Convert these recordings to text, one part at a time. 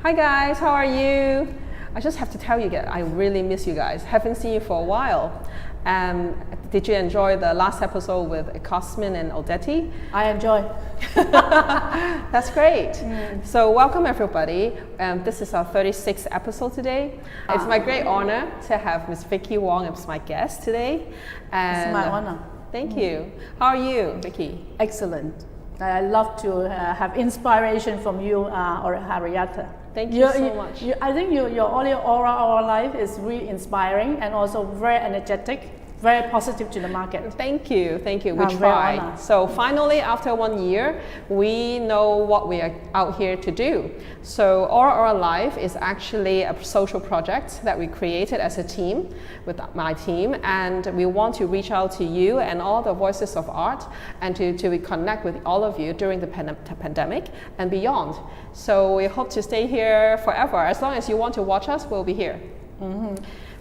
Hi guys, how are you? I just have to tell you guys, I really miss you guys. Haven't seen you for a while. Did you enjoy the last episode with Cosmin and Odette? I enjoy. That's great. So welcome everybody. This is our 36th episode today. It's my great honor to have Miss Vicky Wong as my guest today. It's my honor. Thank you. How are you, Vicky? Excellent. I love to have inspiration from you, or Harrietta. Thank you so much. I think your Ora-Ora life is really inspiring and also very energetic, very positive to the market. Thank you, thank you. We try. So finally, after 1 year, we know what we are out here to do. So Ora-Ora Life is actually a social project that we created as a team with my team, and we want to reach out to you and all the voices of art and to connect with all of you during the pandemic and beyond. So we hope to stay here forever. As long as you want to watch us, we'll be here.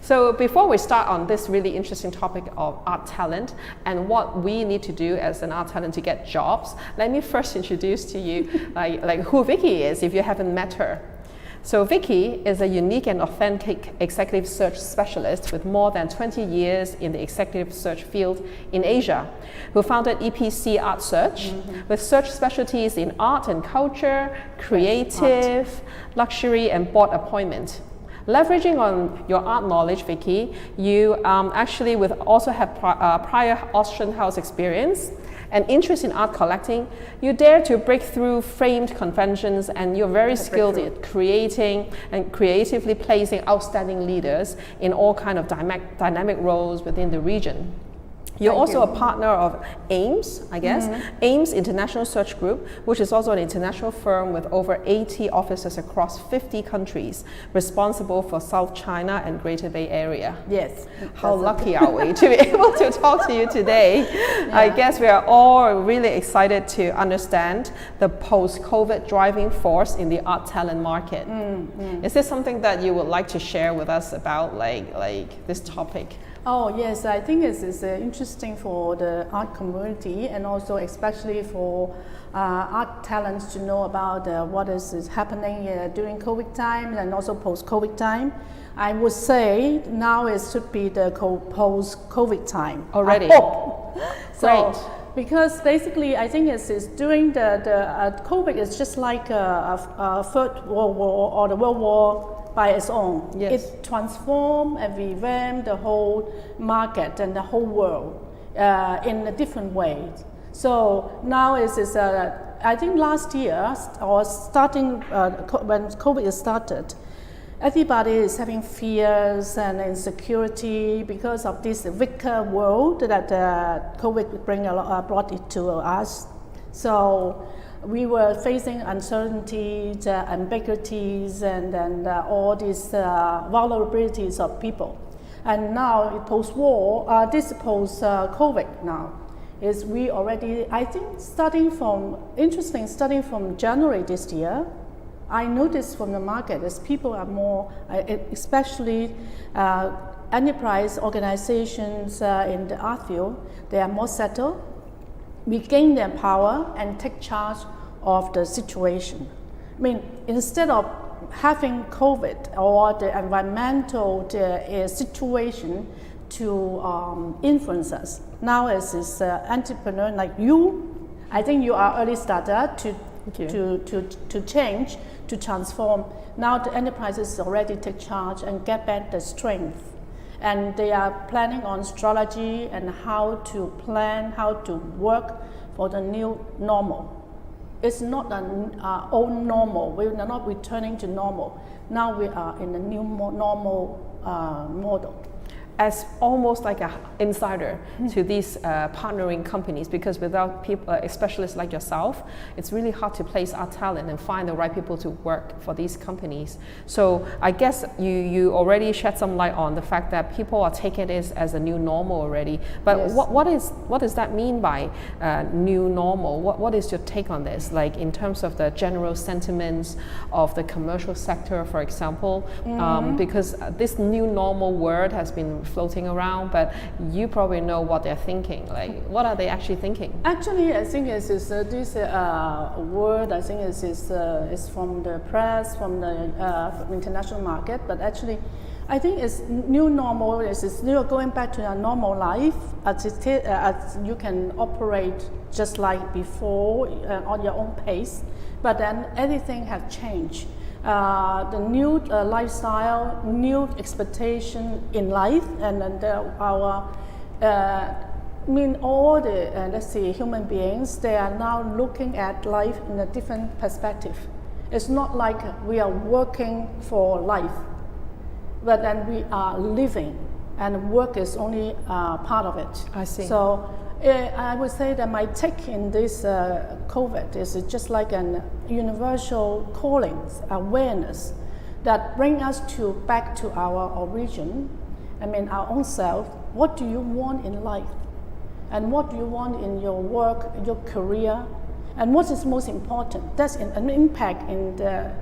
So before we start on this really interesting topic of art talent and what we need to do as an art talent to get jobs, let me first introduce to you like who Vicky is if you haven't met her. So Vicky is a unique and authentic executive search specialist with more than 20 years in the executive search field in Asia, who founded EPC Art Search with search specialties in art and culture, creative, luxury and board appointment. Leveraging on your art knowledge, Vicky, you actually also have prior auction house experience and interest in art collecting. You dare to break through framed conventions, and you're very skilled at creating and creatively placing outstanding leaders in all kind of dynamic roles within the region. You're also a partner of AIMS, I guess, AIMS International Search Group, which is also an international firm with over 80 offices across 50 countries, responsible for South China and Greater Bay Area. Yes. How lucky are we to be able to talk to you today? I guess we are all really excited to understand the post-COVID driving force in the art talent market. Is this something that you would like to share with us about like this topic? Oh yes, I think it's interesting for the art community and also especially for art talents to know about what is happening during COVID time and also post-COVID time. I would say now it should be the post-COVID time. Already? I hope. Great. Because basically I think it's during the COVID is just like a Third World War or the World War by its own. Yes. It transformed and revamped the whole market and the whole world in a different way. So now I think last year or starting when COVID started, everybody is having fears and insecurity because of this weaker world that COVID brought it to us. So we were facing uncertainties, ambiguities, and all these vulnerabilities of people. And now, post-war, this post-COVID now, is we already, I think, starting from January this year, I noticed from the market as people are more, especially enterprise organizations in the art field, they are more settled, regain their power and take charge of the situation. I mean, instead of having COVID or the environmental situation to influence us, now as this entrepreneur like you, I think you are early starter to change, to transform. Now the enterprises already take charge and get back the strength. And they are planning on strategy and how to plan, how to work for the new normal. It's not an old normal. We are not returning to normal. Now we are in a new normal model. As almost like an insider to these partnering companies, because without people, specialists like yourself, it's really hard to place art talent and find the right people to work for these companies. So I guess you already shed some light on the fact that people are taking this as a new normal already. But yes. what does that mean by new normal? What is your take on this? Like in terms of the general sentiments of the commercial sector, for example, because this new normal word has been floating around, but you probably know what they're thinking. Like, what are they actually thinking? Actually, I think this word, I think is from the press, from the international market, but actually, I think it's new normal. It's still going back to a normal life, as you can operate just like before on your own pace, but then everything has changed. The new lifestyle, new expectation in life, and all the let's say human beings, they are now looking at life in a different perspective. It's not like we are working for life, but then we are living, and work is only part of it. I see. So I would say that my take in this COVID is just like an universal calling, awareness that bring us back to our origin. I mean, our own self. What do you want in life? And what do you want in your work, your career? And what is most important? That's an impact in the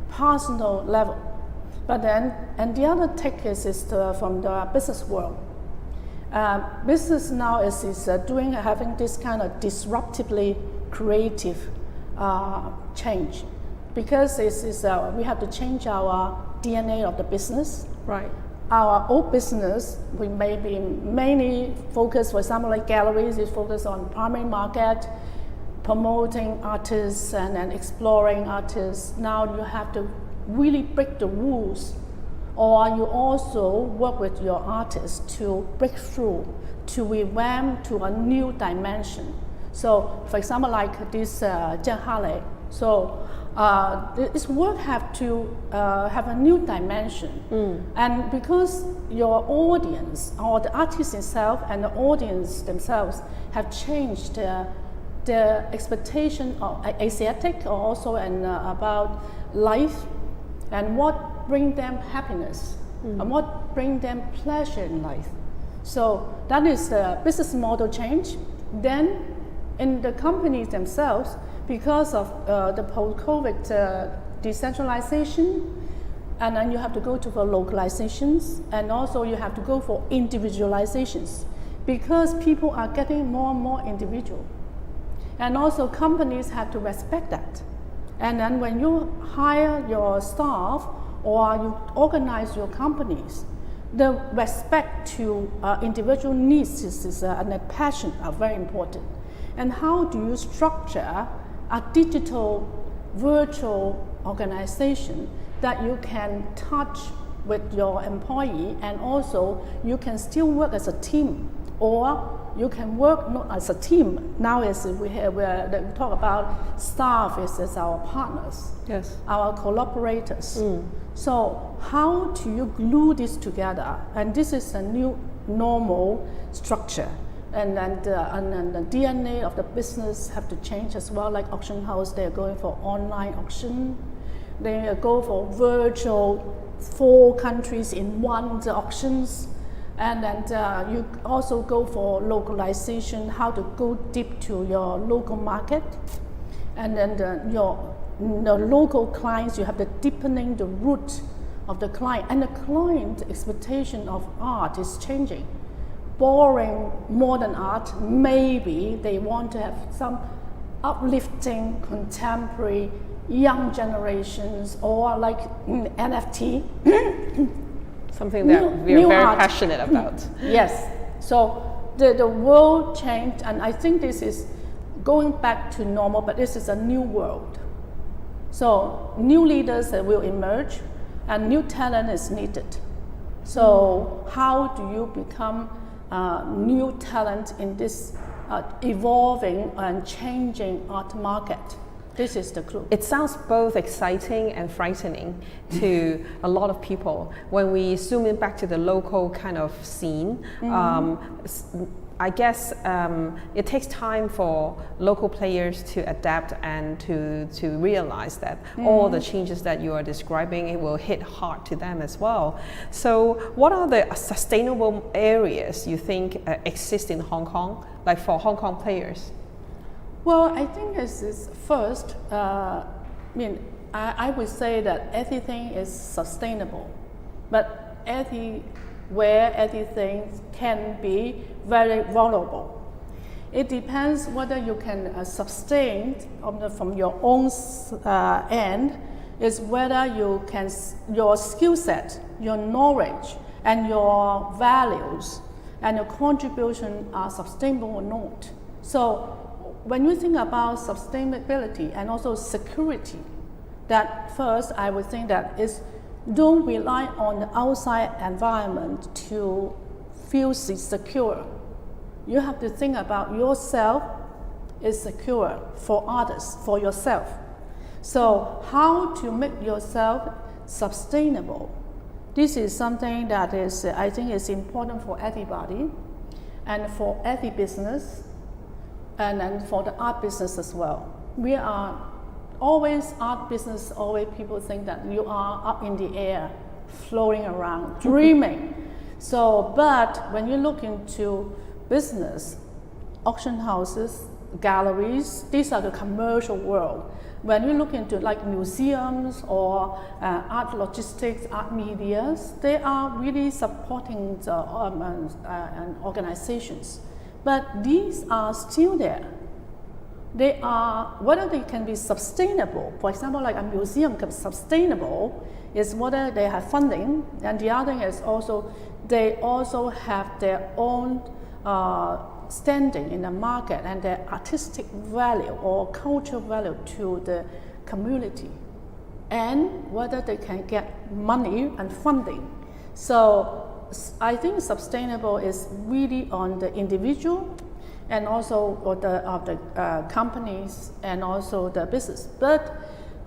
personal level. But then, and the other take is from the business world. Business now is having this kind of disruptively creative change, because we have to change our DNA of the business. Right. Our old business, we may be mainly focused, for example, like galleries, is focused on primary market, promoting artists and exploring artists. Now you have to really break the rules, or you also work with your artists to break through, to revamp to a new dimension. So, for example, like this Zheng Hale. So, this work have to have a new dimension, and because your audience or the artist itself and the audience themselves have changed the expectation of Asiatic, or also about life, and what bring them happiness, and what bring them pleasure in life. So that is the business model change. Then in the companies themselves, because of the post-COVID decentralization, and then you have to go to for localizations, and also you have to go for individualizations, because people are getting more and more individual. And also companies have to respect that. And then when you hire your staff or you organize your companies, the respect to individual needs and passion are very important. And how do you structure a digital, virtual organization that you can touch with your employee, and also you can still work as a team, or you can work not as a team. Now we talk about staff as our partners, yes, our collaborators. So how do you glue this together? And this is a new normal structure. And then the DNA of the business have to change as well. Like auction house, they're going for online auction. They go for virtual 4 countries in one auctions. And then you also go for localization, how to go deep to your local market. And then the local clients, you have the deepening the root of the client. And the client expectation of art is changing. Boring modern art, maybe they want to have some uplifting, contemporary, young generations, or like NFT. Something that we're very passionate about. Yes. So the world changed, and I think this is going back to normal, but this is a new world. So new leaders will emerge, and new talent is needed. So how do you become new talent in this evolving and changing art market? This is the clue. It sounds both exciting and frightening to a lot of people. When we zoom in back to the local kind of scene, I guess it takes time for local players to adapt and to realize that all the changes that you are describing, it will hit hard to them as well. So what are the sustainable areas you think exist in Hong Kong, like for Hong Kong players? Well, I think is first, I would say that everything is sustainable, but every where anything can be very vulnerable. It depends whether you can sustain from your own end, is whether you can, your skill set, your knowledge, and your values and your contribution are sustainable or not. So when you think about sustainability and also security, that first I would think that is don't rely on the outside environment to feel secure. You have to think about yourself is secure for others, for yourself. So how to make yourself sustainable? This is something that is, I think is important for everybody and for every business and for the art business as well. We are always, art business, always people think that you are up in the air, floating around, dreaming. So, but when you look into business, auction houses, galleries, these are the commercial world. When you look into like museums or art logistics, art medias, they are really supporting the organizations. But these are still there. They are, whether they can be sustainable, for example, like a museum can be sustainable, is whether they have funding, and the other thing is also, they also have their own standing in the market and their artistic value or cultural value to the community, and whether they can get money and funding. So I think sustainable is really on the individual and also of the companies and also the business. But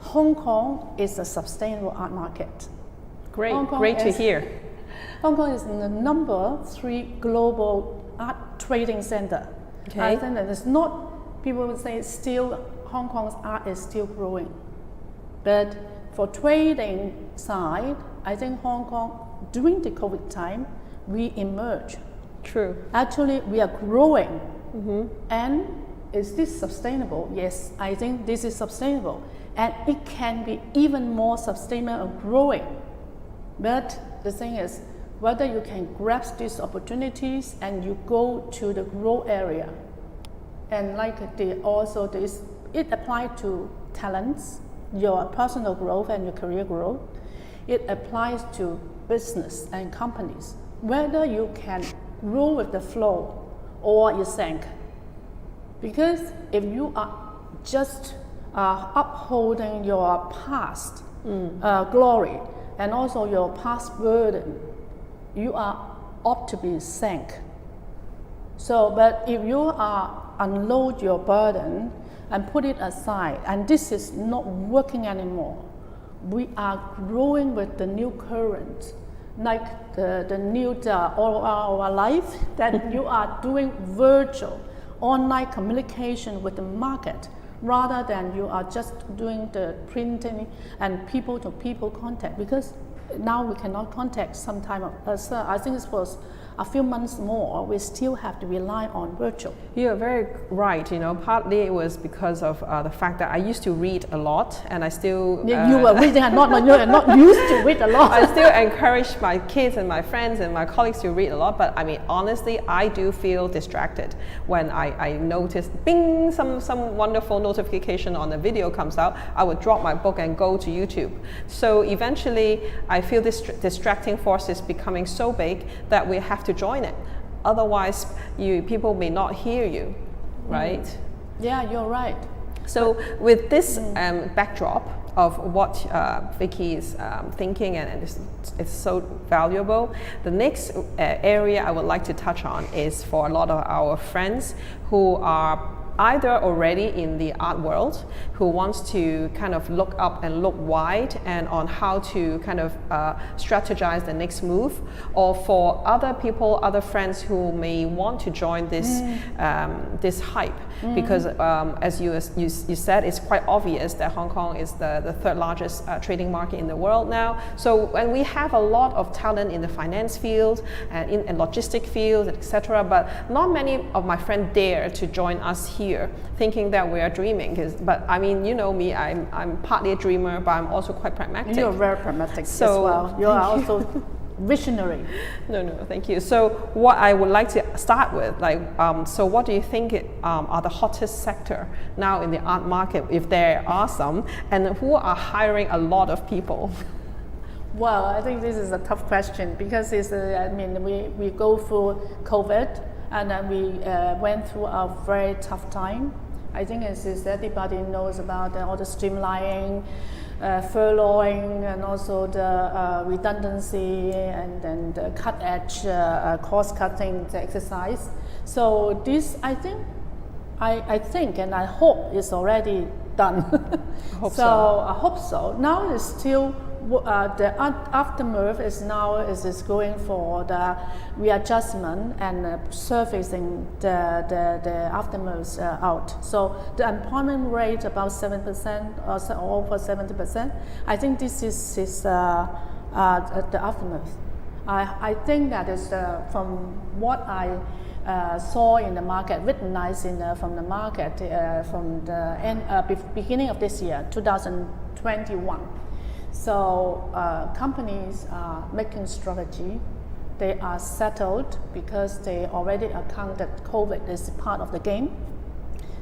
Hong Kong is a sustainable art market. Great to hear. Hong Kong is the number 3 global art trading center. Okay. I think that it's not, people would say still Hong Kong's art is still growing. But for trading side, I think Hong Kong, during the COVID time, we emerge. True. Actually, we are growing. And is this sustainable? Yes, I think this is sustainable. And it can be even more sustainable and growing. But the thing is, whether you can grasp these opportunities and you go to the growth area. And like it applies to talents, your personal growth and your career growth. It applies to business and companies. Whether you can grow with the flow or you sink. Because if you are just upholding your past glory and also your past burden, you are ought to be sank. So, but if you are unload your burden and put it aside, and this is not working anymore, we are growing with the new current, like the new Ora-Ora life, that you are doing virtual online communication with the market, rather than you are just doing the printing and people-to-people contact, because now we cannot contact sometime. I think it was a few months more, we still have to rely on virtual. You're very right. Partly it was because of the fact that I used to read a lot, and I still you were reading a lot, but you are not used to read a lot. I still encourage my kids and my friends and my colleagues to read a lot, but I mean honestly, I do feel distracted when I notice bing, some wonderful notification on a video comes out. I would drop my book and go to YouTube. So eventually I feel this distracting force is becoming so big that we have to join it. Otherwise, people may not hear you, right? Yeah, you're right. So with this backdrop of what Vicky is thinking, and it's so valuable, the next area I would like to touch on is for a lot of our friends who are either already in the art world, who wants to kind of look up and look wide and on how to kind of strategize the next move, or for other people, other friends who may want to join this this hype, because as you said, it's quite obvious that Hong Kong is the third largest trading market in the world now. So when we have a lot of talent in the finance field and in logistic field, etc., but not many of my friends dare to join us here, thinking that we are dreaming. But I mean, you know me, I'm partly a dreamer, but I'm also quite pragmatic. You're very pragmatic as well. You are also visionary. No, thank you. So what I would like to start with, so what do you think are the hottest sector now in the art market, if there are some, and who are hiring a lot of people? Well, I think this is a tough question because we go through COVID and then we went through a very tough time. I think everybody knows about all the streamlining, furloughing, and also the redundancy, and then the cut-edge cost-cutting exercise. So this, I think, and I hope is already done. I hope so. Now it's still the aftermath is going for the readjustment and surfacing the aftermath out. So the employment rate about 7% or over 70%. I think this is the aftermath. I think that is from what I saw in the market, witnessed from the market from the beginning of this year, 2021. So companies are making strategy. They are settled because they already account that COVID is part of the game.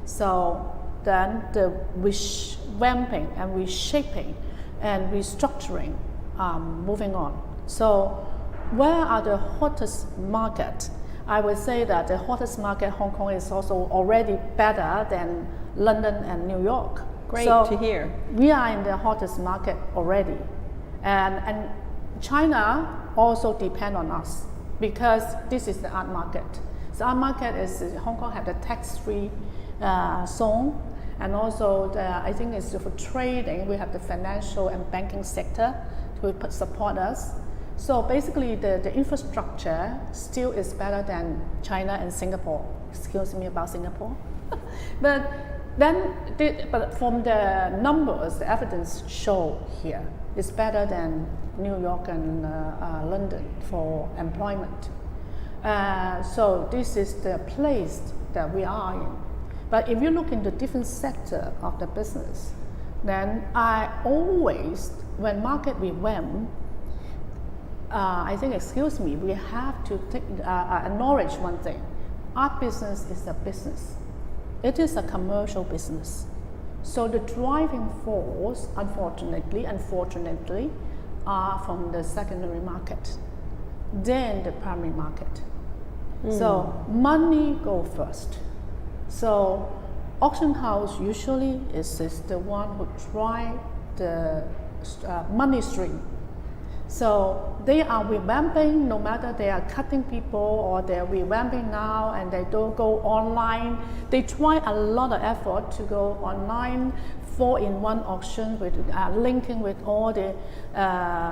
So then the revamping and reshaping and restructuring moving on. So where are the hottest market? I would say that the hottest market, Hong Kong, is also already better than London and New York. Great to hear. We are in the hottest market already. And China also depends on us because this is the art market. So art market is, Hong Kong have the tax-free zone, and also I think it's for trading, we have the financial and banking sector to support us. So basically the infrastructure still is better than China and Singapore. Excuse me about Singapore. But from the numbers, the evidence show here, it's better than New York and London for employment. So this is the place that we are in. But if you look into different sector of the business, then I always, when market revamp, I think, we have to acknowledge one thing. Art business is a business. It is a commercial business. So the driving force, unfortunately, are from the secondary market, then the primary market. So money go first. So auction house usually is the one who drive the money stream. So they are revamping, no matter they are cutting people or they're revamping now and they don't go online. They try a lot of effort to go online, 4-in-1 auction with linking with all the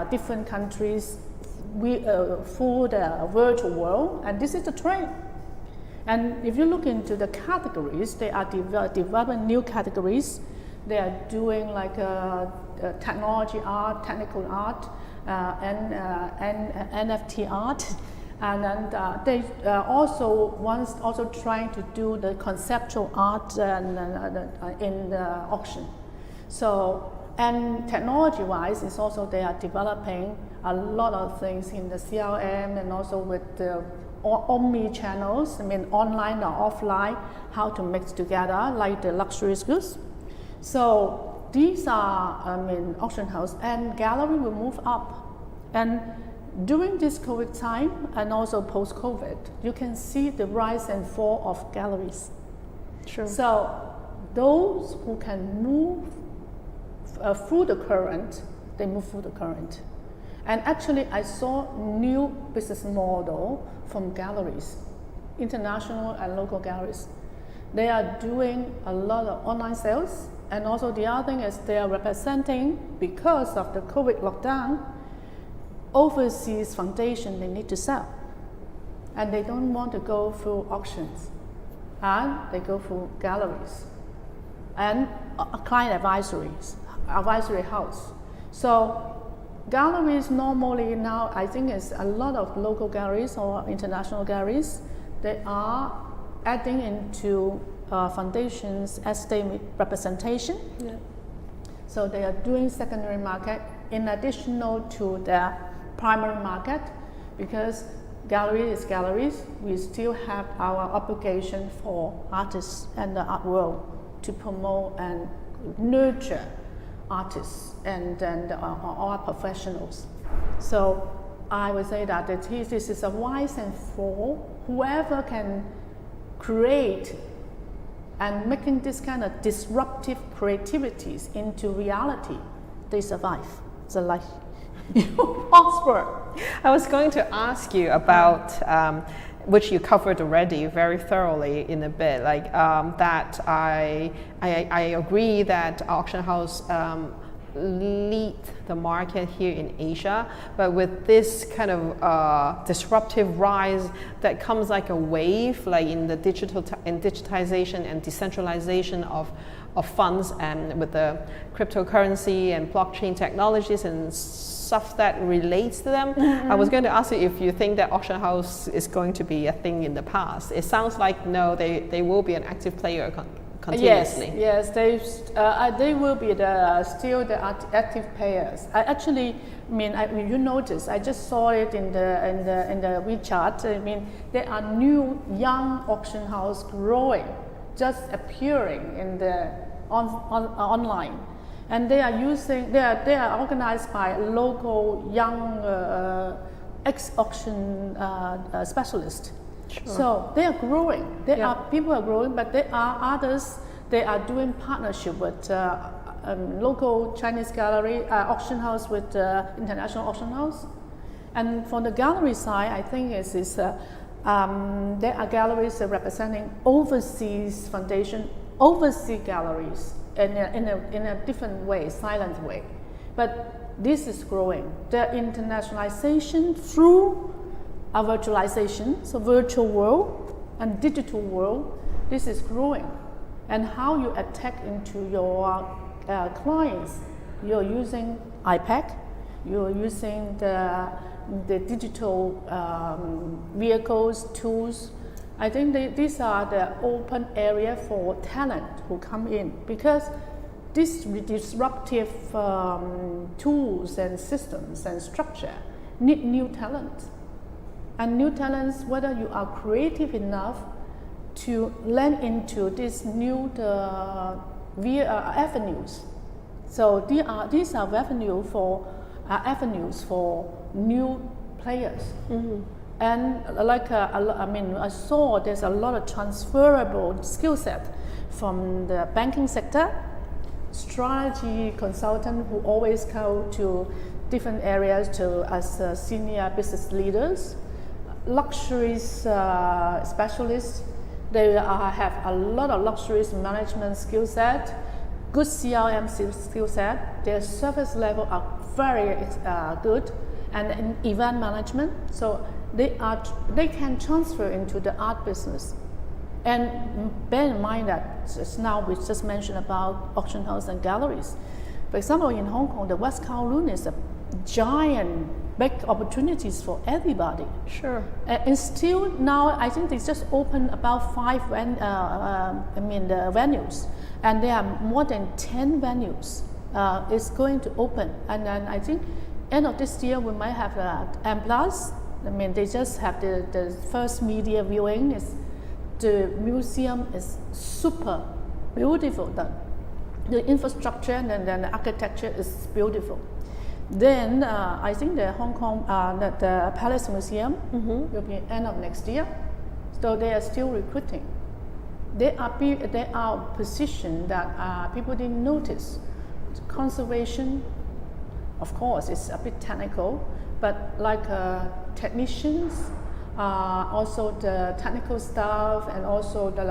different countries through the virtual world, and this is the trend. And if you look into the categories, they are developing new categories. They are doing like technology art, technical art, and NFT art, and then they also trying to do the conceptual art in the auction. So, and technology-wise, it's also they are developing a lot of things in the CRM and also with the omni-channels, online or offline, how to mix together like the luxury goods. So these are, auction house, and gallery will move up. And during this COVID time and also post-COVID, you can see the rise and fall of galleries. True. So those who can move through the current, they move through the current. And actually, I saw new business model from galleries, international and local galleries. They are doing a lot of online sales. And also the other thing is they are representing, because of the COVID lockdown, overseas foundation they need to sell. And they don't want to go through auctions. And they go through galleries and client advisory house. So galleries normally now, I think it's a lot of local galleries or international galleries, they are adding into foundations as they representation. Yeah. So they are doing secondary market in addition to their primary market, because gallery is galleries. We still have our obligation for artists and the art world to promote and nurture artists and art professionals. So I would say that this is a wise and for whoever can create and making this kind of disruptive creativities into reality, they survive the life. You prosper. I was going to ask you about, which you covered already very thoroughly in a bit, like that I agree that auction house lead the market here in Asia, but with this kind of disruptive rise that comes like a wave, like in the digitization and decentralization of funds, and with the cryptocurrency and blockchain technologies and stuff that relates to them. I was going to ask you if you think that auction house is going to be a thing in the past. It sounds like no, they will be an active player continuously. Yes, they will be still the active players. You notice, I just saw it in the WeChat. I mean, there are new young auction house growing, just appearing in the online, and they are organized by local young ex-auction specialists. Sure. So they are growing. People are growing, but there are others. They are doing partnership with local Chinese gallery auction house with international auction house. And for the gallery side, I think there are galleries representing overseas foundation, overseas galleries in a different way, silent way. But this is growing. The internationalization through a virtualization, so virtual world and digital world, this is growing. And how you attack into your clients, you're using iPad, you're using the digital vehicles, tools. I think these are the open area for talent who come in, because these disruptive tools and systems and structure need new talent. And new talents, whether you are creative enough to lend into these new avenues. So these are avenues for new players. Mm-hmm. And I saw there's a lot of transferable skill set from the banking sector, strategy consultant who always go to different areas as senior business leaders, luxuries specialists. They have a lot of luxuries management skill set, good CRM skill set. Their service level are very good, and in event management. So they can transfer into the art business. And bear in mind that just now we just mentioned about auction house and galleries. For example, in Hong Kong, the West Kowloon is a giant, big opportunities for everybody. Sure. And still now, I think they just opened about 5 the venues, and there are more than 10 venues. It's going to open, and then I think end of this year we might have M+. They just have the first media viewing. The museum is super beautiful done. The infrastructure and then the architecture is beautiful. Then I think the Hong Kong, the Palace Museum will be end of next year. So they are still recruiting. They are positioned that people didn't notice. Conservation, of course, is a bit technical, but like technicians, also the technical staff, and also the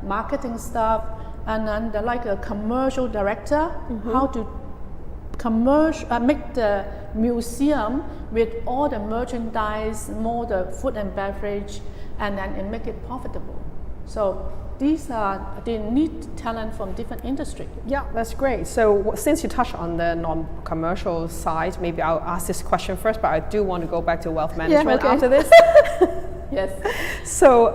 marketing staff, and then the commercial director, how to make the museum with all the merchandise, more the food and beverage, and then make it profitable. So they need talent from different industry. Yeah, that's great. So since you touched on the non-commercial side, maybe I'll ask this question first, but I do want to go back to wealth management after this. Yes. So,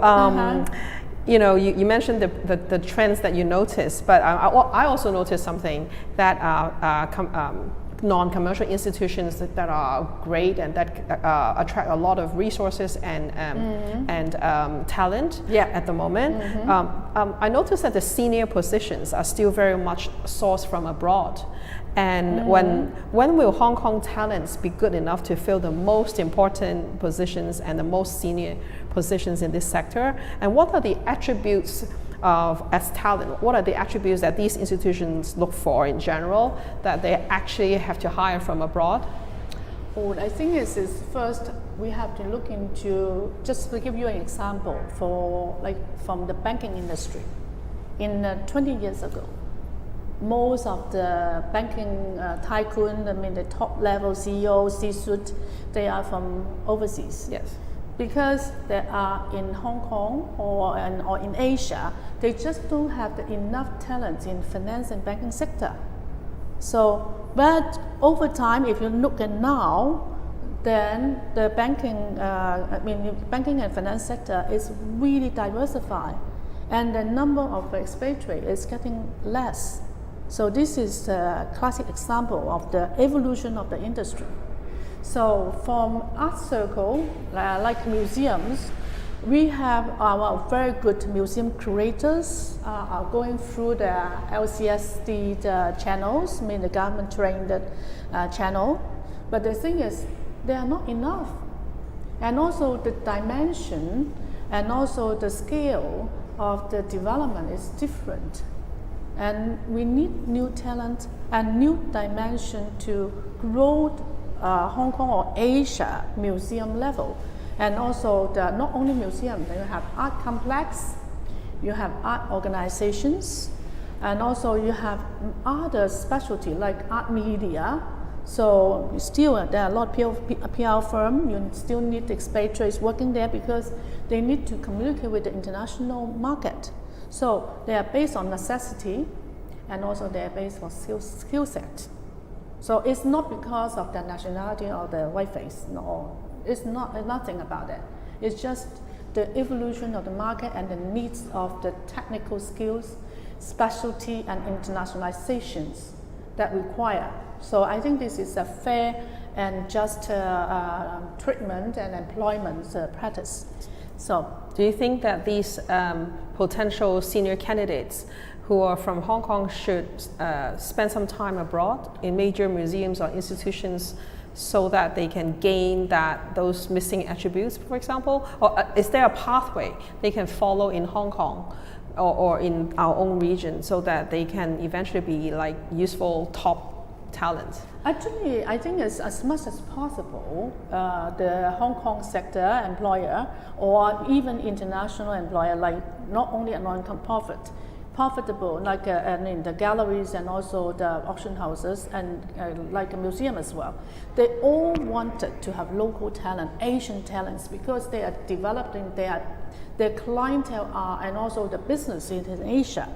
you mentioned the trends that you noticed, but I also noticed something that non-commercial institutions that are great and that attract a lot of resources and talent at the moment. I noticed that the senior positions are still very much sourced from abroad. And when will Hong Kong talents be good enough to fill the most important positions and the most senior positions in this sector? And what are the attributes as talent? What are the attributes that these institutions look for in general that they actually have to hire from abroad? Well, I think is first we have to look into, just to give you an example, from the banking industry. In 20 years ago, most of the banking tycoon, the top level CEOs, C-suite, they are from overseas. Yes. Because they are in Hong Kong or in Asia, they just don't have enough talent in finance and banking sector. So, but over time, if you look at now, then the banking and finance sector is really diversified, and the number of expatriates is getting less. So this is a classic example of the evolution of the industry. So from art circle, like museums, we have our very good museum curators are going through the LCSD channels, the government trained channel. But the thing is, they are not enough. And also the dimension and also the scale of the development is different. And we need new talent and new dimension to grow Hong Kong or Asia museum level. And also not only museum, you have art complex, you have art organizations, and also you have other specialty like art media. So still there are a lot of PR firm, you still need expatriates working there because they need to communicate with the international market. So they are based on necessity, and also they are based on skill set. So it's not because of the nationality or the white face, no. It's nothing about that. It's just the evolution of the market and the needs of the technical skills, specialty and internationalizations that require. So I think this is a fair and just treatment and employment practice. So, do you think that these potential senior candidates who are from Hong Kong should spend some time abroad in major museums or institutions so that they can gain those missing attributes, for example? Or is there a pathway they can follow in Hong Kong or in our own region so that they can eventually be like useful top talent? Actually, I think it's as much as possible, the Hong Kong sector employer or even international employer, like not only a profitable, like the galleries and also the auction houses and like a museum as well. They all wanted to have local talent, Asian talents, because they are developing their clientele and also the business in Asia.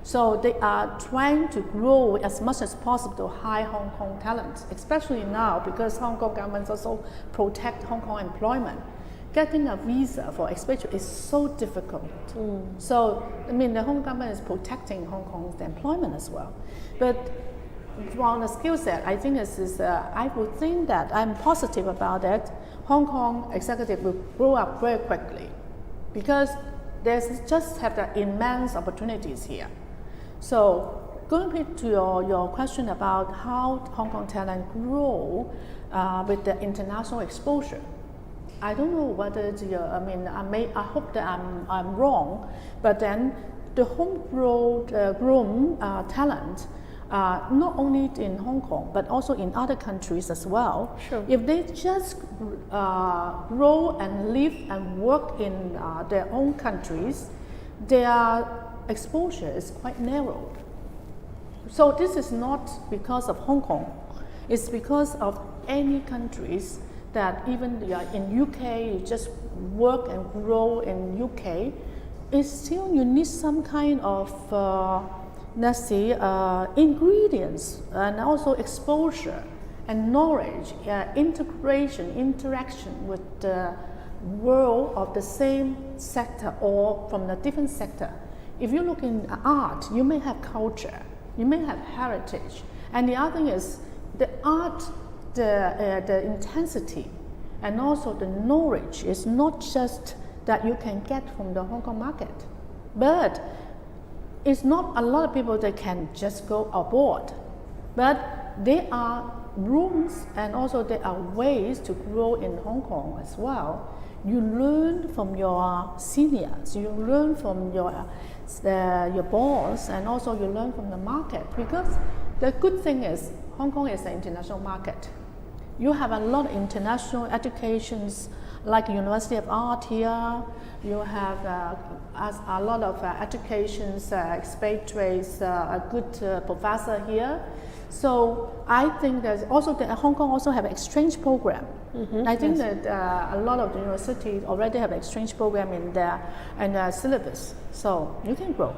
So they are trying to grow as much as possible to high Hong Kong talent, especially now because Hong Kong government also protect Hong Kong employment. Getting a visa for expatriate is so difficult. So, the Hong Kong government is protecting Hong Kong's employment as well. But from the skill set, I think I would think that I'm positive about that. Hong Kong executive will grow up very quickly because there's just have the immense opportunities here. So, going back to your question about how Hong Kong talent grow with the international exposure. I don't know whether I hope that I'm wrong, but then the homegrown talent, not only in Hong Kong, but also in other countries as well. Sure. If they just grow and live and work in their own countries, their exposure is quite narrow. So this is not because of Hong Kong, it's because of any countries that even in UK, you just work and grow in UK, it's still you need some kind of, ingredients and also exposure and knowledge, interaction with the world of the same sector or from a different sector. If you look in art, you may have culture, you may have heritage, and the other thing is the art, the intensity, and also the knowledge is not just that you can get from the Hong Kong market, but it's not a lot of people that can just go abroad, but there are rooms and also there are ways to grow in Hong Kong as well. You learn from your seniors, you learn from your boss, and also you learn from the market, because the good thing is Hong Kong is an international market. You have a lot of international educations like University of Art here. You have a lot of educations, expatriates, a good professor here. So I think that also Hong Kong also have an exchange program. I think that a lot of the universities already have an exchange program in their syllabus. So you can grow.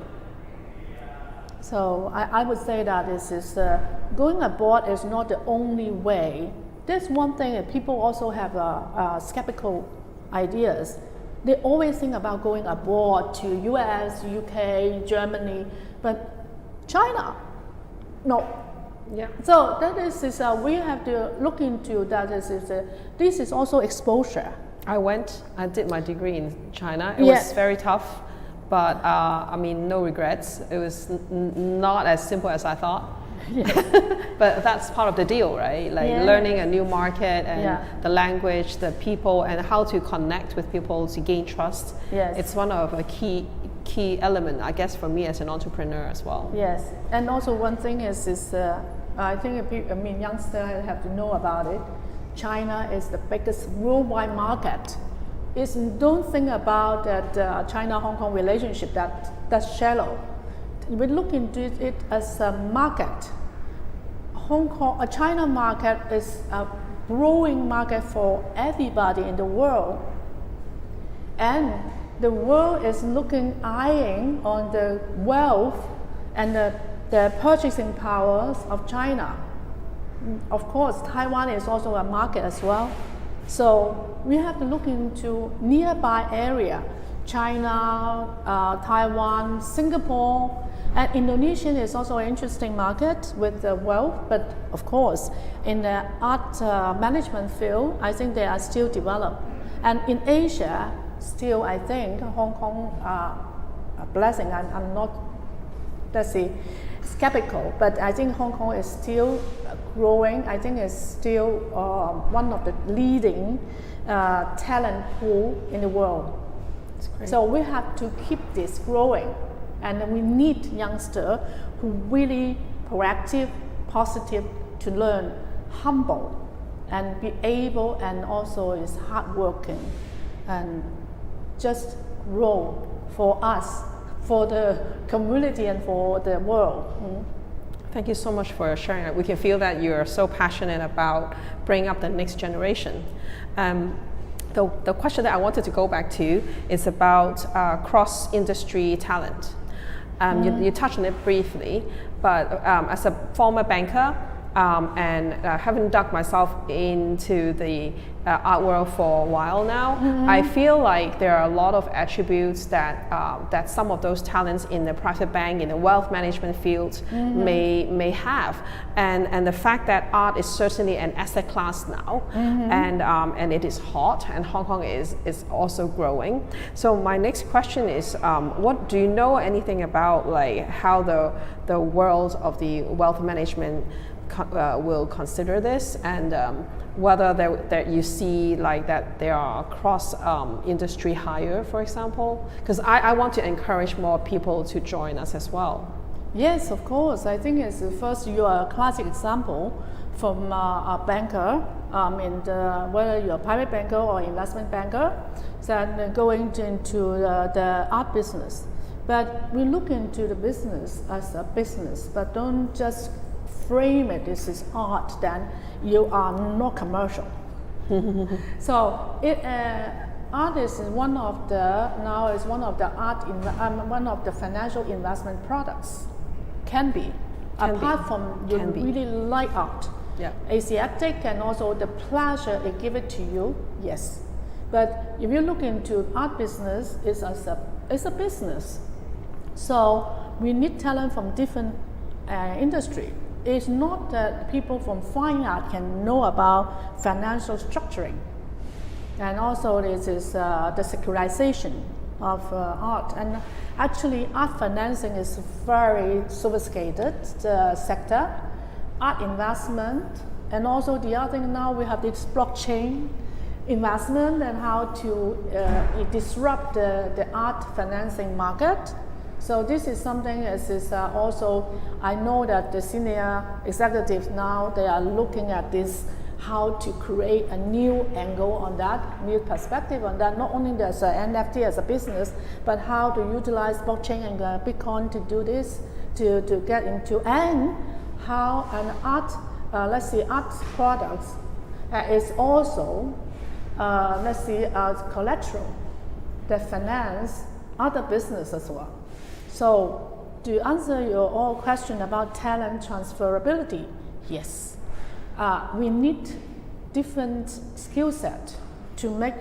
So I would say that this is going abroad is not the only way. There's one thing that people also have skeptical ideas. They always think about going abroad to US, UK, Germany, but China, no. Yeah. So that is we have to look into that. This is also exposure. I did my degree in China. It was very tough, but I mean, no regrets. It was not as simple as I thought. Yes. But that's part of the deal, right? Like learning a new market and the language, the people, and how to connect with people to gain trust. Yes. It's one of a key element, I guess, for me as an entrepreneur as well. Yes, and also one thing is I think youngsters have to know about it. China is the biggest worldwide market. Don't think about that China-Hong Kong relationship that's shallow. We look into it as a market. A China market is a growing market for everybody in the world, and the world is eyeing on the wealth and the purchasing powers of China. Of course, Taiwan is also a market as well. So we have to look into nearby area, China, Taiwan, Singapore, and Indonesia is also an interesting market with the wealth, but of course, in the art management field, I think they are still developed. And in Asia, still, I think Hong Kong, a blessing. I'm not, let's see, skeptical, but I think Hong Kong is still growing. I think it's still one of the leading talent pool in the world. That's great. So we have to keep this growing, and we need youngsters who really proactive, positive, to learn, humble, and be able, and also is hardworking, and just grow for us, for the community, and for the world. Thank you so much for sharing it. We can feel that you're so passionate about bringing up the next generation. The question that I wanted to go back to is about cross-industry talent. You touched on it briefly, but as a former banker, and having dug myself into the art world for a while now, I feel like there are a lot of attributes that some of those talents in the private bank, in the wealth management field may have, and the fact that art is certainly an asset class now, and it is hot, and Hong Kong is also growing. So my next question is, what do you know anything about like how the world of the wealth management will consider this, and whether that you see like that there are cross industry hire, for example, because I want to encourage more people to join us as well. Yes, of course. I think it's first you are a classic example from a banker, whether you're a private banker or investment banker, then going into the art business. But we look into the business as a business, but don't just frame it, this is art, then you are not commercial. So art is one of the financial investment products. Apart from you really like art, Asiatic, and also the pleasure it gives it to you, yes. But if you look into art business, it's a business. So we need talent from different industry. it's not that people from fine art can know about financial structuring. And also this is the securitization of art. And actually art financing is very sophisticated sector. Art investment, and also the other thing now we have this blockchain investment and how to disrupt the art financing market. So this is something as is also, I know that the senior executives now, they are looking at this, how to create a new angle on that, new perspective on that, not only as an NFT as a business, but how to utilize blockchain and Bitcoin to do this, to get into, and how an art, let's see, art products is also, let's see, collateral that finance other business as well. So to answer your all question about talent transferability, yes, we need different skill set to make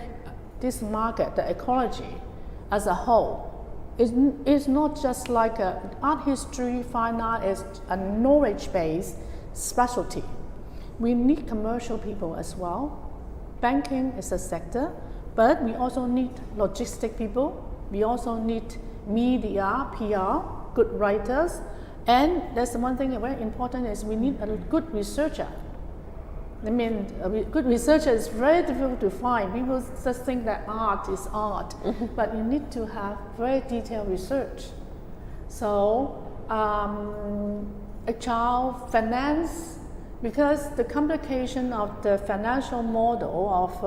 this market, the ecology as a whole. It's not just like art history, fine art is a knowledge-based specialty. We need commercial people as well. Banking is a sector, but we also need logistic people. We also need media, PR, good writers, and there's one thing very important is we need a good researcher. I mean, good researcher is very difficult to find. People just think that art is art, but you need to have very detailed research. So, HR, finance, because the complication of the financial model of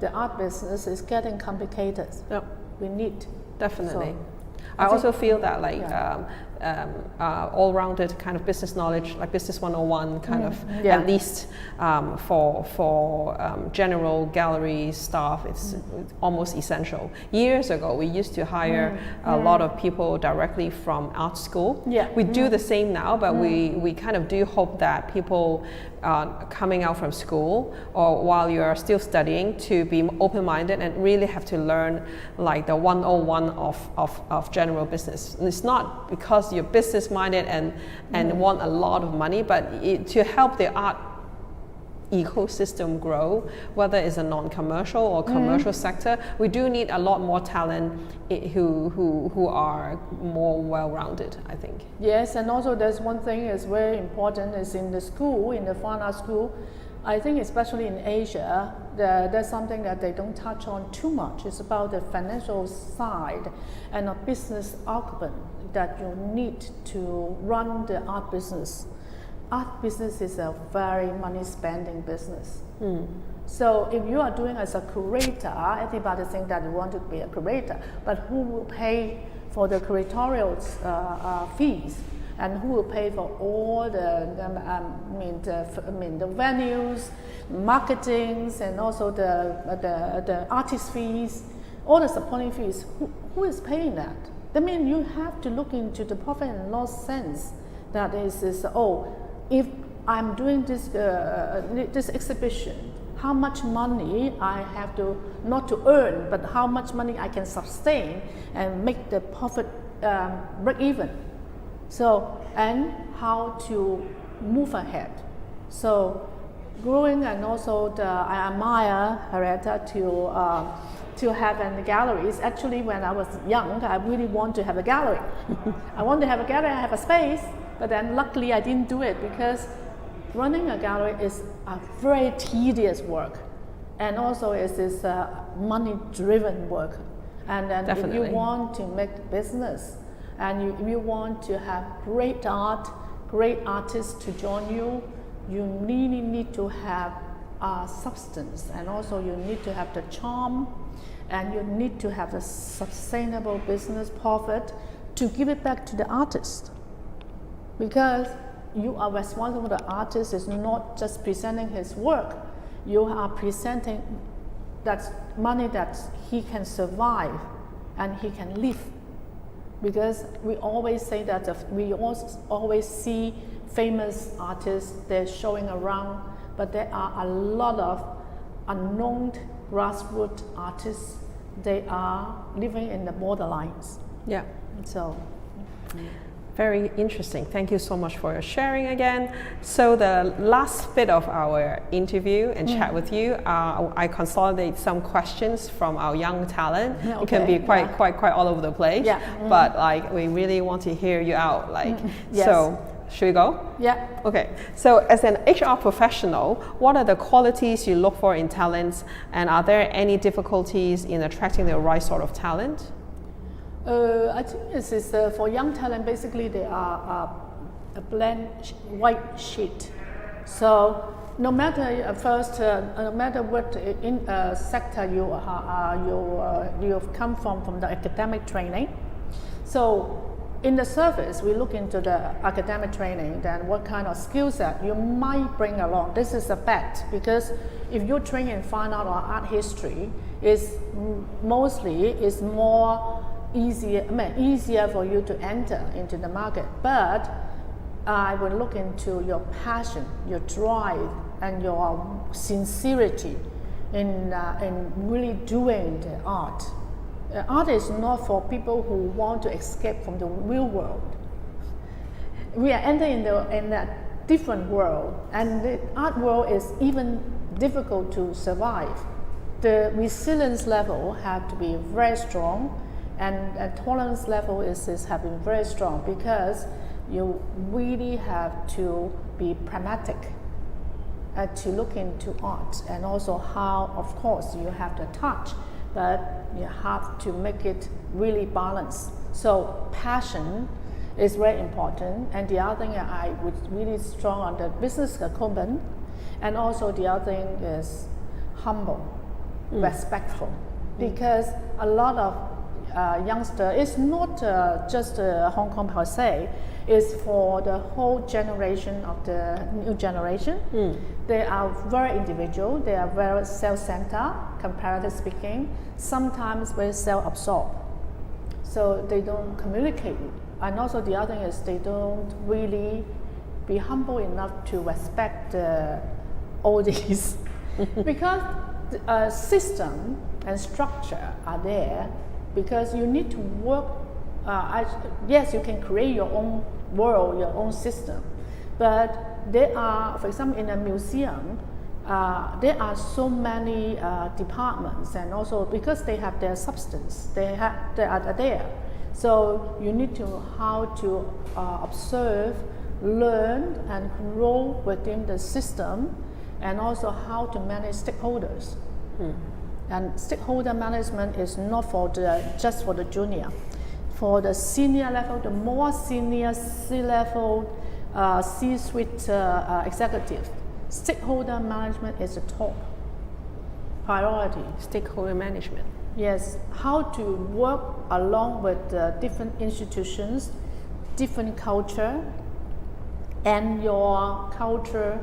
the art business is getting complicated. Yep. We need. Definitely. So, I also feel that like all-rounded kind of business knowledge, like Business 101 kind of, at least for general gallery staff, it's almost essential. Years ago, we used to hire a lot of people directly from art school. We do the same now, but we kind of do hope that people coming out from school or while you are still studying to be open-minded and really have to learn like the 101 of general business. And it's not because you're business-minded and want a lot of money, but to help the art ecosystem grow, whether it's a non-commercial or commercial sector, we do need a lot more talent who are more well-rounded, I think. Yes, and also there's one thing is very important is in the school, in the fine art school, I think especially in Asia, there's something that they don't touch on too much. It's about the financial side and a business acumen that you need to run the art business. Art business is a very money-spending business. So if you are doing as a curator, everybody thinks that you want to be a curator, but who will pay for the curatorial fees? And who will pay for all the venues, marketings, and also the artist fees, all the supporting fees? Who is paying that? That means you have to look into the profit and loss sense. That is if I'm doing this this exhibition, how much money I have to not to earn, but how much money I can sustain and make the profit break even. So, and how to move ahead. So, growing and also I admire Henrietta to have a galleries. Actually, when I was young, I really want to have a gallery. I want to have a gallery, I have a space, but then luckily I didn't do it because running a gallery is a very tedious work, and also it is money-driven work. And then if you want to make business, and if you want to have great art, great artists to join you, you really need to have substance, and also you need to have the charm, and you need to have the sustainable business profit to give it back to the artist. Because you are responsible for the artist is not just presenting his work, you are presenting that money that he can survive and he can live. Because we always say that we always see famous artists, they're showing around, but there are a lot of unknown grassroots artists, they are living in the borderlines. Yeah. So. Very interesting. Thank you so much for your sharing again. So the last bit of our interview and chat with you, I consolidate some questions from our young talent. Okay. It can be quite all over the place. Yeah. But like we really want to hear you out. Like Yes. so. Should we go? Yeah. Okay. So as an HR professional, what are the qualities you look for in talents, and are there any difficulties in attracting the right sort of talent? I think this is for young talent. Basically, they are a blank white sheet. So no matter no matter what sector you've come from the academic training. So in the service, we look into the academic training, then what kind of skill set you might bring along. This is a fact, because if you're trained in fine art or art history, is more easier for you to enter into the market. But I will look into your passion, your drive, and your sincerity in really doing the art. Art is not for people who want to escape from the real world. We are entering in a different world, and the art world is even difficult to survive. The resilience level have to be very strong, and tolerance level is having very strong, because you really have to be pragmatic to look into art, and also how, of course, you have the touch, but you have to make it really balanced. So passion is very important, and the other thing I would really strong on the business acumen, and also the other thing is humble, respectful, because a lot of youngster, it's not just Hong Kong per se, it's for the whole generation of the new generation. They are very individual, they are very self-centered, comparatively speaking, sometimes very self-absorbed. So they don't communicate. And also the other thing is they don't really be humble enough to respect all these. Because system and structure are there, because you need to work. Yes, you can create your own world, your own system, but there are, for example, in a museum, there are so many departments, and also because they have their substance, they are there. So you need to know how to observe, learn, and grow within the system, and also how to manage stakeholders. And stakeholder management is not for just for the junior. For the senior level, the more senior C-level, C-suite executive, stakeholder management is the top priority. Stakeholder management. Yes, how to work along with different institutions, different culture, and your culture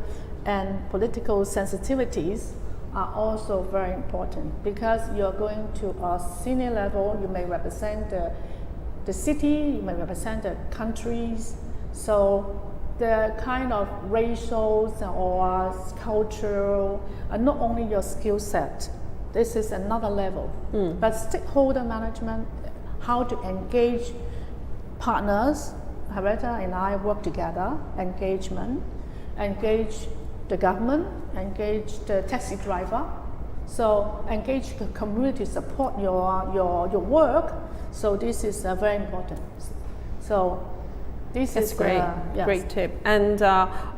and political sensitivities are also very important, because you're going to a senior level, you may represent the city, you may represent the countries, so the kind of racial or cultural, not only your skill set, this is another level. But stakeholder management, how to engage partners, Harrietta and I work together, engagement, engage the government, engage the taxi driver, so engage the community, support your work. So this is very important. So this That's is great. Yes. Great tip. And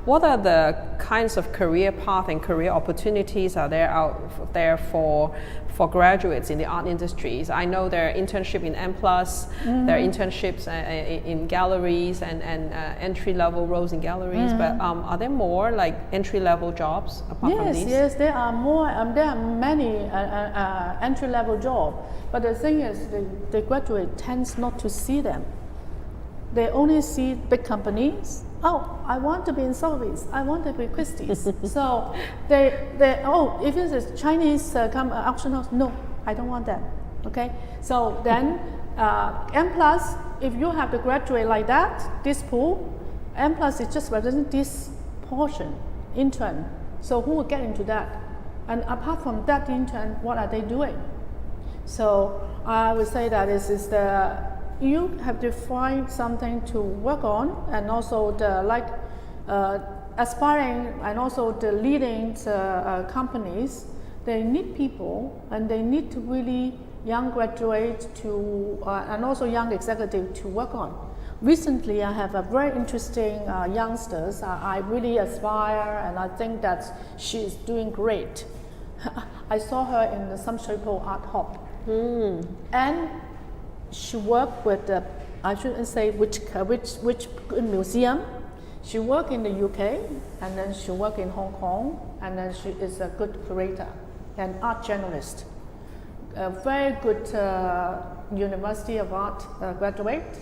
what are the kinds of career path and career opportunities are there out there for graduates in the art industries? I know there are internships in M+, there are internships in galleries and entry-level roles in galleries, but are there more like entry-level jobs apart from these? Yes, there are more. There are many entry-level jobs, but the thing is, the graduate tends not to see them. They only see big companies. Oh, I want to be in Sotheby's. I want to be Christie's. So if it is Chinese auction house, no, I don't want that. Okay. So then M+, if you have the graduate like that, this pool, M+ is just represent this portion, intern. So who will get into that? And apart from that intern, what are they doing? So I would say that this is you have to find something to work on, and also the aspiring and also the leading companies, they need people, and they need to really young graduates to and also young executive to work on. Recently, I have a very interesting youngsters. I really aspire, and I think that she is doing great. I saw her in the Sunshine Art Hop, and she worked with the, I shouldn't say which museum. She worked in the UK, and then she worked in Hong Kong, and then she is a good curator and art journalist. A very good University of Art graduate.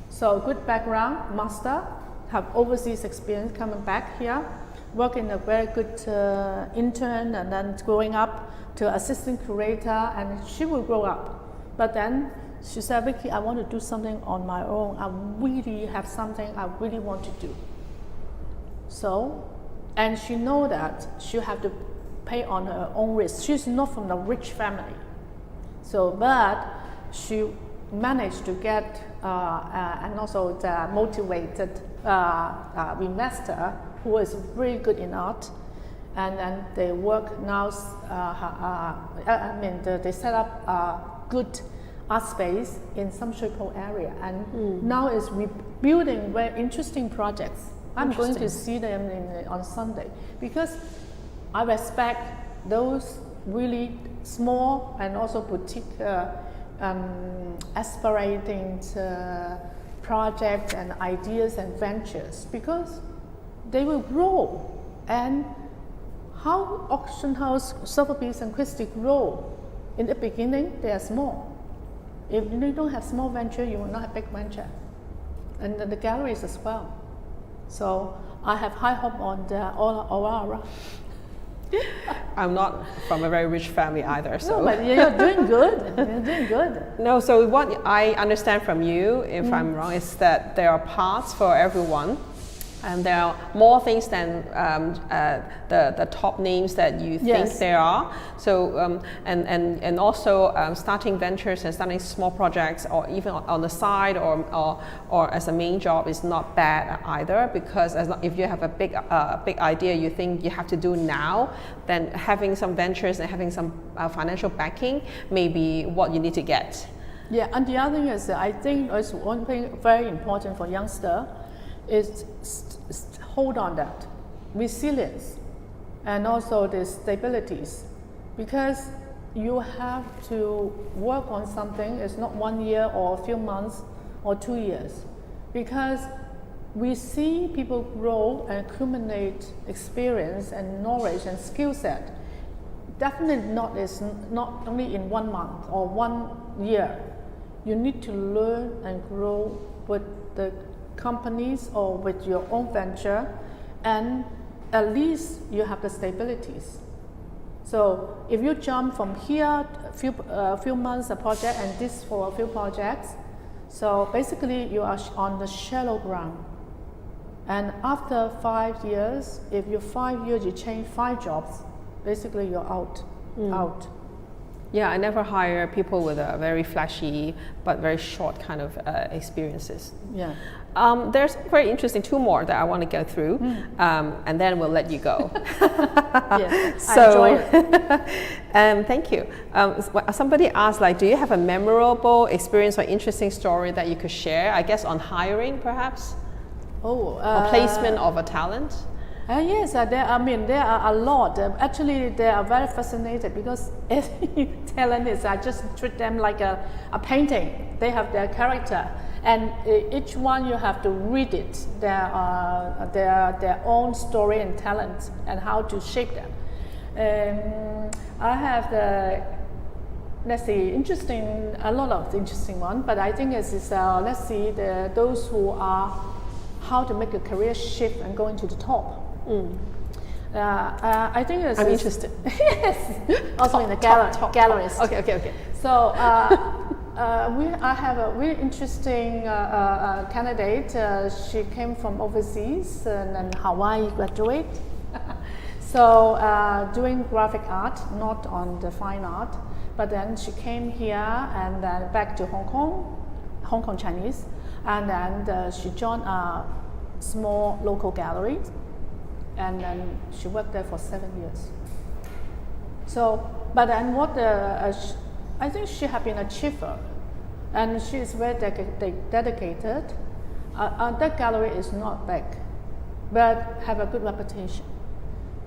So good background, master, have overseas experience coming back here, work in a very good intern, and then growing up to assistant curator, and she will grow up. But then she said, Vicky, I want to do something on my own. I really have something I really want to do. So, and she know that she have to pay on her own risk. She's not from a rich family. So, but she managed to get and also the motivated investor who is very good in art, and then they work now. They set up a good art space in some Shui-Po area, and now is rebuilding very interesting projects. I'm going to see them on Sunday, because I respect those really small and also boutique aspirating projects and ideas and ventures, because they will grow. And how auction house, Sotheby's and Christie grow? In the beginning, they are small. If you don't have small venture, you will not have big venture. And the galleries as well. So I have high hope on the Ora-Ora. I'm not from a very rich family either, so. No, but you're doing good. You're doing good. No, so what I understand from you, if I'm wrong, is that there are paths for everyone, and there are more things than the top names that you think there are. So and also starting ventures and starting small projects, or even on the side, or as a main job, is not bad either, because if you have a big idea you think you have to do now, then having some ventures and having some financial backing may be what you need to get. Yeah, and the other thing is, I think is one thing very important for youngster is hold on that resilience and also the stabilities, because you have to work on something. It's not 1 year or a few months or 2 years, because we see people grow and accumulate experience and knowledge and skill set. Definitely not only in 1 month or 1 year. You need to learn and grow with the companies or with your own venture, and at least you have the stabilities. So if you jump from here a few months a project, and this for a few projects, so basically you are on the shallow ground. And after 5 years, if you 5 years you change 5 jobs, basically you're out. Yeah, I never hire people with a very flashy but very short kind of experiences. Yeah. There's very interesting 2 more that I want to go through, and then we'll let you go. Yes, So, I enjoy it. Thank you. Somebody asked, like, do you have a memorable experience or interesting story that you could share? I guess on hiring, perhaps, or placement of a talent. Yes, there are a lot. Actually, they are very fascinated, because every talent is, I just treat them like a painting. They have their character, and each one you have to read it, their own story and talent, and how to shape them. I have let's see, a lot of interesting one, but I think let's see, those who are how to make a career shift and going to the top. I think I'm interested. Yes, also in the galleries. Okay. So I have a really interesting candidate. She came from overseas and then Hawaii graduate. So doing graphic art, not on the fine art, but then she came here and then back to Hong Kong. Hong Kong Chinese, and then she joined a small local gallery, and then she worked there for 7 years. So, but then I think she had been an achiever, and she is very dedicated. That gallery is not big, but have a good reputation.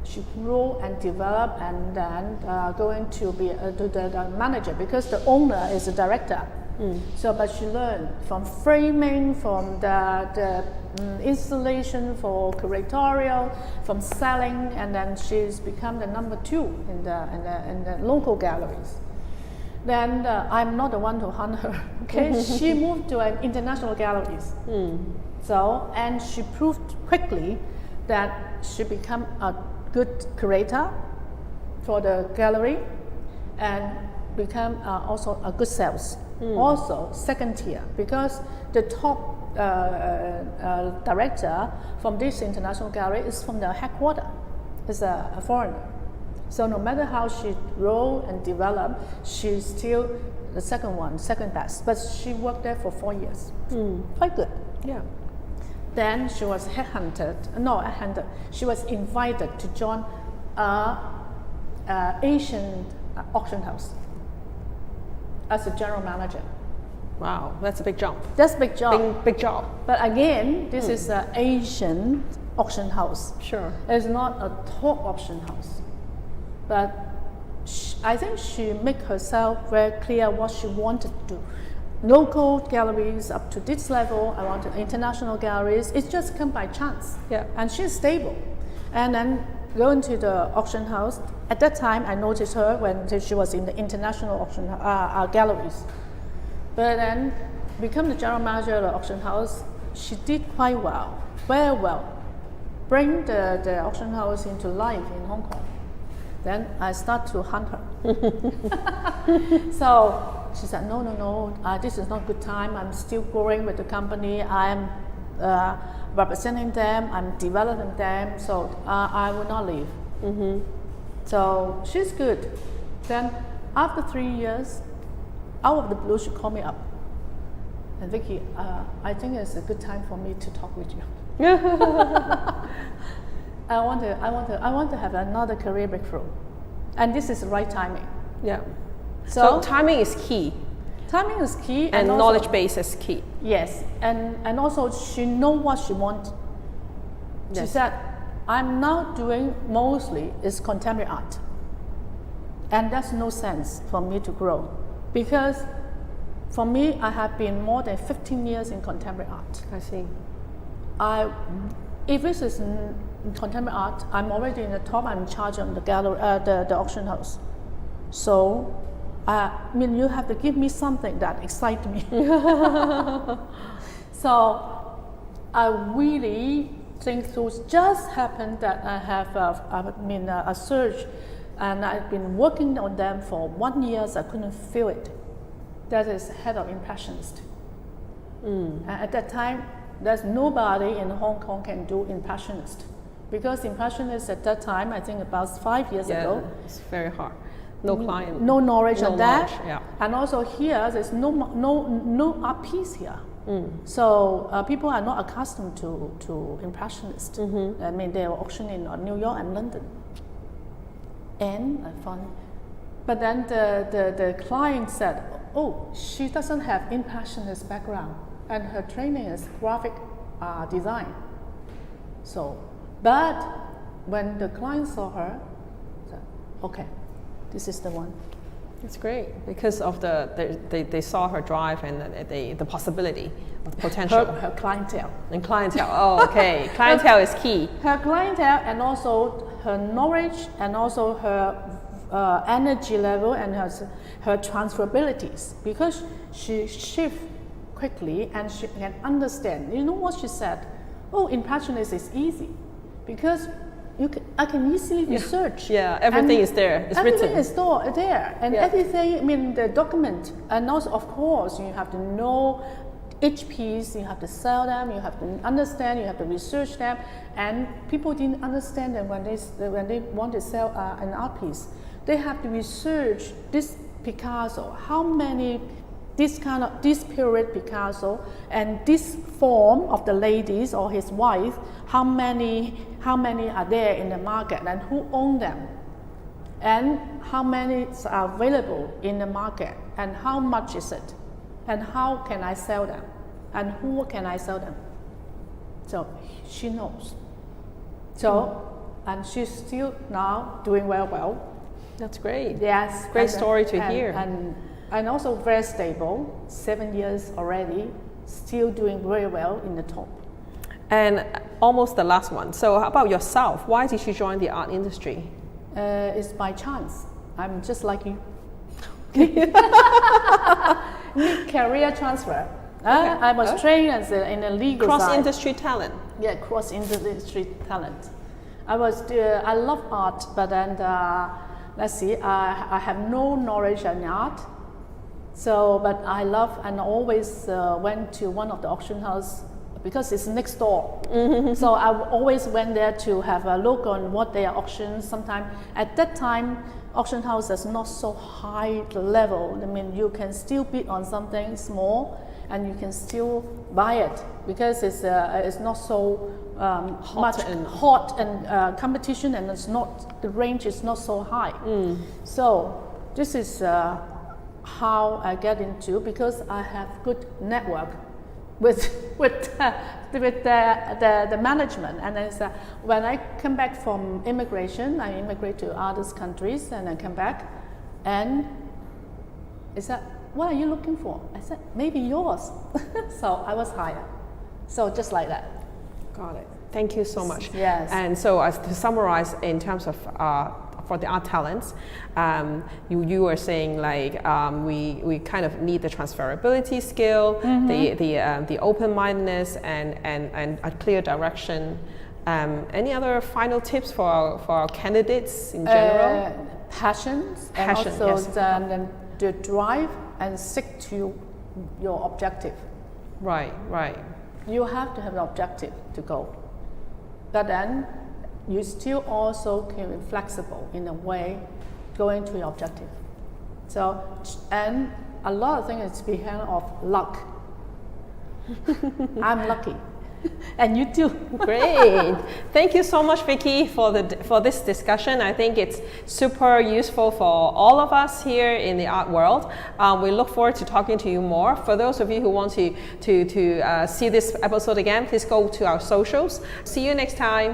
She grew and developed, and then going to be the manager, because the owner is the director. So, but she learned from framing, from the installation, for curatorial, from selling, and then she's become the number 2 in the local galleries. Then I'm not the one to hunt her. Okay, she moved to international galleries. So, and she proved quickly that she became a good curator for the gallery, and become also a good sales. Also second tier, because the top director from this international gallery is from the headquarters, is a foreigner. So no matter how she grew and developed, she's still the second best. But she worked there for 4 years. Quite good. Yeah. Then she was she was invited to join a Asian auction house as a general manager. Wow, that's a big jump. That's a big job. Big job. But again, this is an Asian auction house. Sure. It's not a top auction house. But I think she made herself very clear what she wanted to do. Local galleries up to this level, I want international galleries. It's just come by chance. Yeah. And she's stable. And then going to the auction house, at that time I noticed her when she was in the international auction galleries. But then become the general manager of the auction house, she did quite well, very well. Bring the auction house into life in Hong Kong. Then I start to hunt her. So she said, no, this is not good time. I'm still growing with the company. I'm representing them. I'm developing them. So I will not leave. So she's good. Then after 3 years, out of the blue, she called me up. And Vicky, I think it's a good time for me to talk with you. I want to have another career breakthrough, and this is the right timing. Yeah. So timing is key. Timing is key, and also, knowledge base is key. Yes, and also she know what she wants. She said, "I'm now doing mostly is contemporary art, and that's no sense for me to grow, because for me I have been more than 15 years in contemporary art. I see. If this is in contemporary art, I'm already in the top. I'm in charge of the gallery, the auction house. So, you have to give me something that excites me. So, I really think through. Just happened that I have a search, and I've been working on them for 1 year. So I couldn't feel it. That is head of Impressionist. At that time, there's nobody in Hong Kong can do Impressionist, because Impressionists at that time, I think about 5 years ago, it's very hard. No client, no knowledge on that, yeah. And also here there's no art piece here. So people are not accustomed to Impressionists. I mean, they were auctioning in New York and London, and I found. But then the client said, "Oh, she doesn't have Impressionist background, and her training is graphic design." So, but when the client saw her, said, "Okay, this is the one." It's great because of they saw her drive and the possibility of potential. Her clientele. And clientele. Oh, okay. Clientele is key. Her clientele, and also her knowledge, and also her energy level, and her transferabilities, because she shifts quickly and she can understand. You know what she said? "Oh, Impressionist is easy, because I can easily research. Yeah, everything is there. It's everything written. is there, and everything. I mean, the document, and also, of course, you have to know each piece. You have to sell them. You have to understand. You have to research them. And people didn't understand them when they want to sell an art piece. They have to research this Picasso. How many this period Picasso and this form of the ladies or his wife, how many are there in the market and who own them, and how many are available in the market, and how much is it, and how can I sell them, and who can I sell them. So she knows. So and she's still now doing well. That's great. Yes. Great story to hear. And also very stable, 7 years already, still doing very well in the top. And almost the last one. So how about yourself? Why did you join the art industry? It's by chance. I'm just like you. Career transfer. I was trained as in a legal cross-industry talent. Yeah, cross-industry talent. I love art, but then let's see, I have no knowledge in art. So, but I love and always went to one of the auction house because it's next door. So I always went there to have a look on what they are auctions. Sometimes at that time, auction house is not so high level. I mean, you can still bid on something small, and you can still buy it because it's not so hot and competition, and the range is not so high. So this is how I get into, because I have good network with the management. And then when I come back from immigration, I immigrate to other countries, and I come back, and is that, what are you looking for? I said, maybe yours. So I was hired. So just like that. Got it. Thank you so much. Yes. And so as to summarize in terms of for the art talents, you were saying like we kind of need the transferability skill, the open-mindedness, and a clear direction. Any other final tips for our candidates in general? Passion, and also yes. The drive and stick to your objective. Right. You have to have an objective to go, but then you still also can be flexible in a way going to your objective. So, and a lot of things is behind of luck. I'm lucky. And you too. Great. Thank you so much, Vicky, for this discussion. I think it's super useful for all of us here in the art world. We look forward to talking to you more. For those of you who want to see this episode again, please go to our socials. See you next time.